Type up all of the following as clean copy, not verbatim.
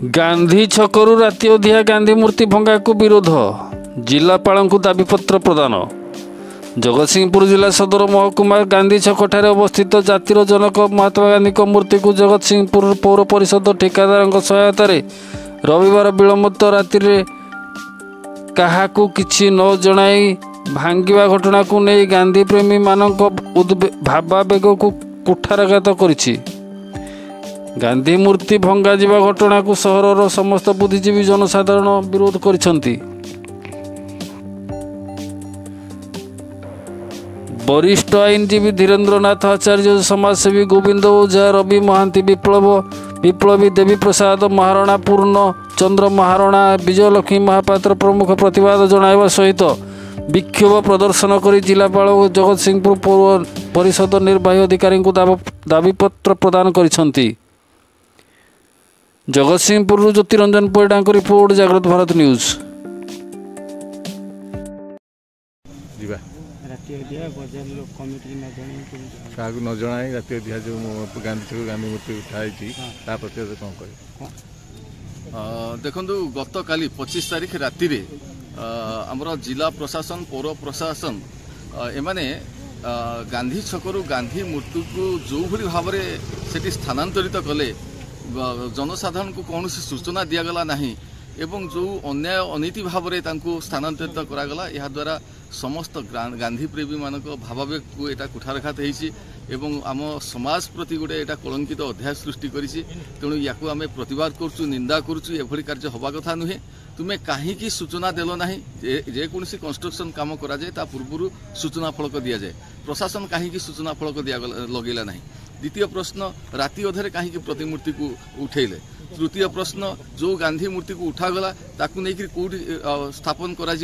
गांधी छकरू राति अधिया गांधी मूर्ति भंगा को विरोध जिलापाल को दाबीपत्र प्रदान। जगतसिंहपुर जिला सदर महकुमा गांधी छकठारे अवस्थित जातिर जनक महात्मा गांधी मूर्ति को जगतसिंहपुर पौर परिषद ठेकेदार सहायतार रविवार विलंबित राति काहाकू किछि न जणाई भांगिवा घटना को नहीं गांधी प्रेमी मानक भावावेग को कुठारघात करिछि। गांधी मूर्ति भंगा जिबा घटना को सहरर समस्त बुद्धिजीवी जनसाधारण विरोध करिसंती। वरिष्ठ आईनजीवी धीरेन्द्रनाथ आचार्य, समाजसेवी गोविंद ओझा, रवि महांती, विप्लवी देवी प्रसाद महारणा, पूर्ण चंद्र महारणा, विजयलक्ष्मी महापात्र प्रमुख प्रतिवाद जणाइबा सहित विक्षोभ प्रदर्शन कर जिलापाल जगतसिंहपुर पौर परिषद निर्वाही अधिकारी को दाबीपत्र प्रदान करिसंती। जगतसिंहपुर ज्योतिरंजन परिडा रिपोर्ट, जागृत भारत न्यूज। क्या न जनाई राति अधिया जो गांधी मूर्ति उठाई कौन कह देखु गत काली 25 तारीख राति आमर जिला प्रशासन पौर प्रशासन एमाने गांधी छकरू गांधी मूर्ति को जो भली भाव से स्थानांतरित कले जनसाधारण को कौन सूचना दिगला नहीं एवं जो अन्याय अनीति भाव में स्थानांतरित करागला या द्वारा समस्त गांधी प्रेमी मान भावावेग को यहाँ कुठारघात एवं आम समाज प्रति गोटे यहाँ कलंकित अध्याय सृष्टि करिछि। तेणु या आम प्रतिवाद करुँ, निंदा करुँ, एभली कार्य हवा कथा नुहे। तुम्हें कहीं सूचना देल ना जेकोसी कंस्ट्रक्शन काम कराए ता पूर्व सूचना फलक दि जाए, प्रशासन कहीं सूचना फलक दिया लगेला ना। द्वितीय प्रश्न, राति अधे कहीं प्रतिमूर्ति को उठेले। तृतीय प्रश्न, जो गांधी मूर्ति को उठागला ताकू नहीं कौटी स्थापन करा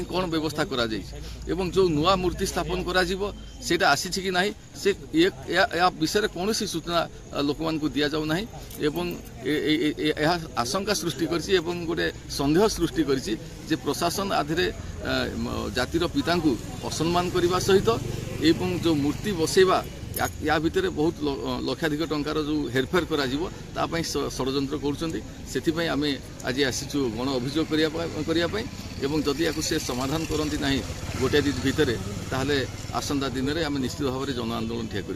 कौन व्यवस्था करा एवं जो नुआ मूर्ति स्थापन करा सेटा आसी कि नहीं से या विषय कौन सूचना लोक मान को दि जाऊ ना एवं आशंका सृष्टि करिछि एवं गोटे संदेह सृष्टि करिछि जे प्रशासन आधे जातिर पिता को असम्मान करने सहित एवं जो मूर्ति बसेवा या भितर बहुत लक्षाधिक टंकार जो हेरफेर करा षड्यंत्र कर आम आज आसीचु गण अभियोग करने एवं जदि या से समाधान करती ना गोटे दिन भितर ताहले आसंता दिन में आम निश्चित भाव में जन आंदोलन ठिया कर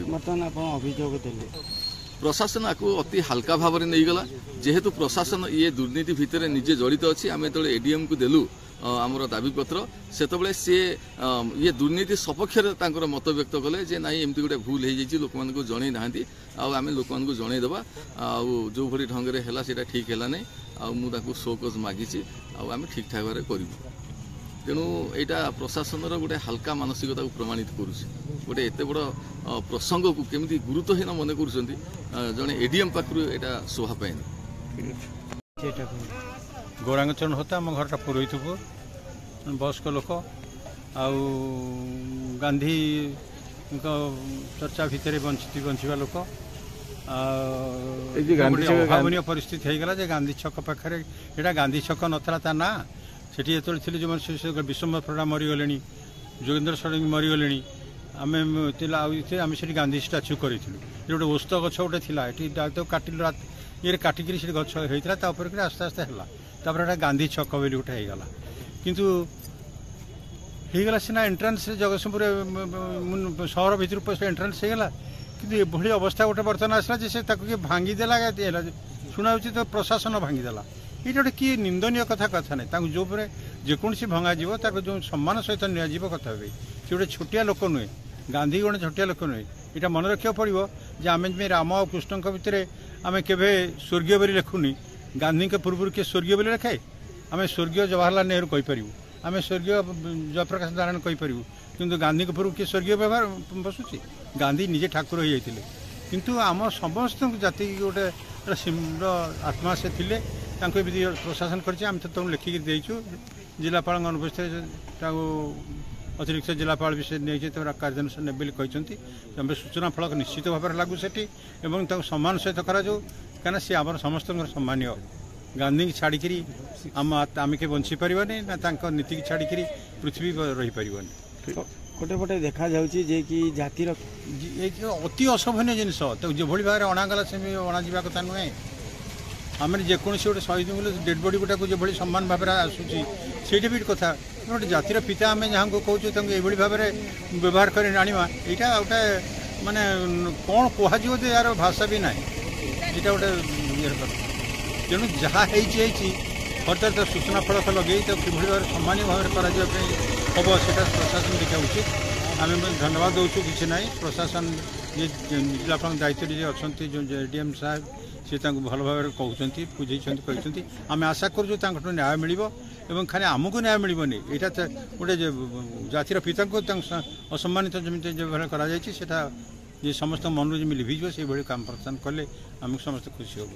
प्रशासन आपको अति हल्का भाव में नहीं गला। जेहेतु प्रशासन ये दुर्नीति भितर निजे जड़ित अच्छी आम जो एडीएम को देलु आमर दाबीपत्र से सी ये दुर्नीति सपक्ष मत व्यक्त कले जे नाई एमती गोटे भूल हो जाए लोक मानक जन ना आम लोक मानक जनईदेवा जो भली ढंग से है ठीक है ना मुझे शोकज मागिची आम ठीक ठाक भाव करूँ। तेणु यहाँ प्रशासन गोटे हल्का मानसिकता को प्रमाणित करुच्ची। गोटे एत बड़ प्रसंग को केमी गुरुत्वहीन मन कर जड़े एडीएम पाखु यहाँ शोभा पाएनि। गौरांगचरण होता आम घरटा पुरोहितपुर बयस्क लोक गांधी चर्चा भितर बंचवा लोक अभावनीय परिस्थिति होगला गांधी छक पाखे यहाँ गांधी छक नथला ता ना सेठी जो जो विश्वम्बर प्रधा मरीगले जोगेन्द्र षडंगी मरीगले आम आम से गांधी स्टाच्यू करूँ गोटे ओस्त गछ गोटे थी काटिल ये काटिक गछ होता आस्ते आस्ते है तापर गांधी छक बोली गोटे होगला किंतु होगला सीना एंट्रांस जगतसिंहपुर सहर भितर पशे एंट्रांस होगला किंतु ये अवस्था गोटे बर्तमान आसला जे भांगीदेला शुणा तो प्रशासन भांगीदेला ये गोटे किए निंदनीय कथा नहीं जो जेकोसी भंगा जो सम्मान सहित निजी कथा सी गोटे छोटिया लोक नुहे गांधी गोटे छोटिया लोक नुहे यहाँ मन रखा पड़ो जे आम राम और कृष्ण भितर आम के स्वर्गीय बोली लिखुनी गांधी के पूर्व किए स्वर्गीय बोली लिखाए आम स्वर्गीय जवाहरलाल नेहरू कहीपर आम स्वर्गीय जयप्रकाश नारायण कहीपर किंतु गांधी के पूर्व किए स्वर्गीय व्यवहार बसुची गांधी निजे ठाकुर हो जाते किंतु आम समस्त जाति गोटे आत्मा से थिले प्रशासन कर लिखिक देचु जिलापाल अनुपस्थित अतिरिक्त जिलापाल विषय नहीं कार्यानुष्ठान ने कहते सूचना फलक निश्चित भाव में लागू सेठी सम्मान सहित करा कहीं सी आम समस्त सम्मान्य गांधी की छाड़ी आम के बंची पार्बानी ना नीति की छाड़ी पृथ्वी रही पार्बानी। गोटे पटे देखा जाऊँगी कि जातिर अति अशोभनीय जिनस जो भाई भाव में अणागला से अणा कथा नुहे आम जेकोसी गोटे शहीद बोले डेड बॉडी गुटा जो सम्मान भाव आसूसी से भी कथा गोटे जातिर पिता आम जहाँ कहूँ ये भाव में व्यवहार कर आना यहाँ गोटे माने कौन कह यार भाषा भी ना यहाँ गोटे तेणु जहाँ फर्दर तो सूचना फलक लगे तो कि भाव सम्मानी भाव में हम से प्रशासन देखा उचित आम धन्यवाद दौचु कि ना प्रशासन ये जिलापाल दायित्व जी अच्छा जो एडीएम साहब सी भल भाव में कहते बुझे आम आशा करूँ न्याय मिल खाली आमको न्याय मिलनी यहाँ गोटे जातिर पिता को असम्मानित जमी जो भाव कर समस्त मन जमी लिभिज से काम प्रदान कले आम समस्त खुशी हो।